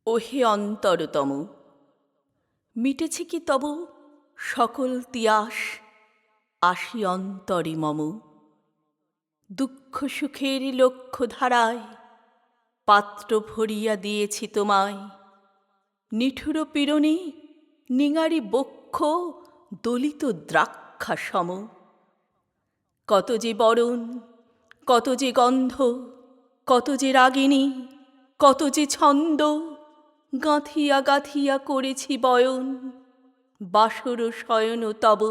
ওহে অন্তরতম, মিটেছে কি তব সকল তিয়াস? আসি অন্তরে মম, দুঃখ সুখের লক্ষ্য ধারায় পাত্র ভরিয়া দিয়েছি তোমায়। নিঠুর পীড়নে নিঙারি বক্ষ দলিত দ্রাক্ষা সম। কত যে বরণ, কত যে গন্ধ, কত যে রাগিণী, কত যে ছন্দ, গাঁথিয়া গাঁথিয়া করেছি বয়ন বাসর শয়ন তব।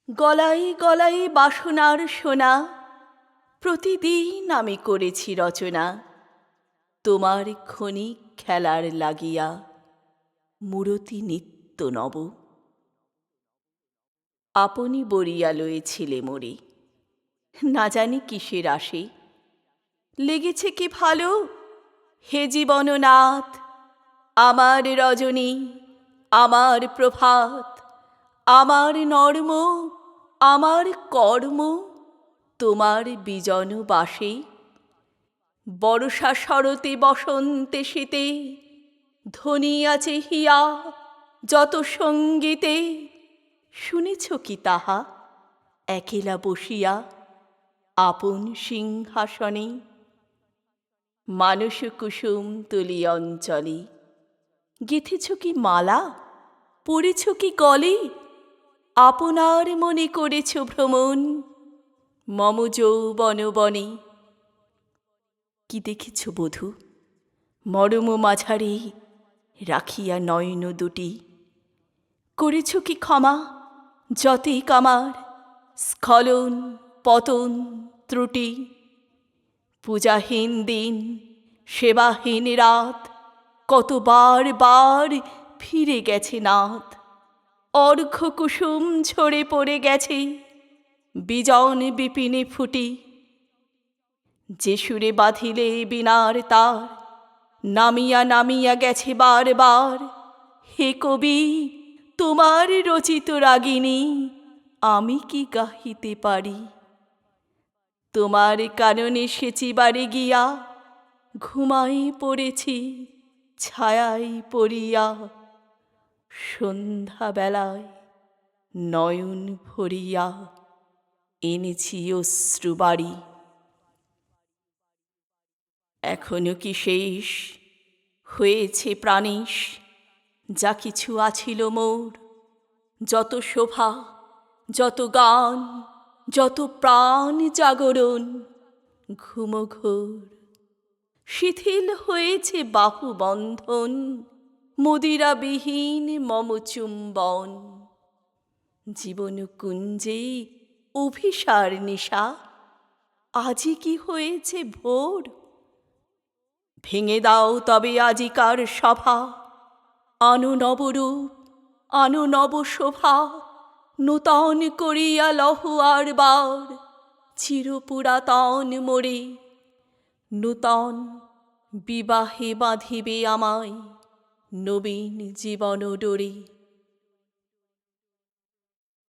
গলায় গলায় বাসনার সোনা, প্রতিদিন আমি করেছি রচনা। তোমার ক্ষণিক খেলার লাগিয়া মূরতি নিত্য নব। আপনি বরিয়া লয়েছিলে মোরে, না জানি কিসের আসে। লেগেছে কি ভালো, হে জীবননাথ, আমার রজনী, আমার প্রভাত, আমার নর্ম, আমার কর্ম তোমার বিজন বাসে। বর্ষা শরতে বসন্তে শীতে ধ্বনিয়া চেহিয়া যত সঙ্গীতে, শুনেছ কি তাহা একেলা বসিয়া আপন সিংহাসনে? মানস কুসুম তুলি অঞ্চলে গেথেছ কি মালা, পড়েছ কি গলে? আপনার মনে করেছ ভ্রমণ মম যৌবন বনে। কি দেখেছ বধূ মরম মাঝারে রাখিয়া নয়ন দুটি? করেছ কি ক্ষমা যতিক আমার স্খলন পতন ত্রুটি? পূজাহীন দিন, সেবাহীন রাত, কতবার বার ফিরে গেছে নাথ। অর্ঘ্য কুসুম ঝরে পড়ে গেছে বিজন বিপিনে ফুটি। যে সুরে বাঁধিলে বীণার তার, নামিয়া নামিয়া গেছে বার বার। হে কবি, তোমার রচিত রাগিণী আমি কি গাহিতে পারি? তোমার কাননে সেচিবারে গিয়া ঘুমাই পড়েছি ছায়ায় পড়িয়া। সন্ধ্যাবেলায় নয়ন ভরিয়া এনেছি অশ্রুবারি। এখনো কি শেষ হয়েছে প্রাণেশ যা কিছু আছিল মোর? যত শোভা, যত গান, যত প্রাণ জাগরণ ঘুমঘোর। শিথিল হয়েছে বাহুবন্ধন, মদিরাবিহীন মম চুম্বন। জীবন কুঞ্জে অভিসার নিশা, আজি কি হয়েছে ভোর? ভেঙে দাও তবে আজিকার সভা, আনো নবরূপ, আনো নব শোভা। নূতন করিয়া লহ আর বার চিরপুরাতন মোরে। নূতন বিবাহে বাঁধিবে আমায় নবীন জীবন ডোরে।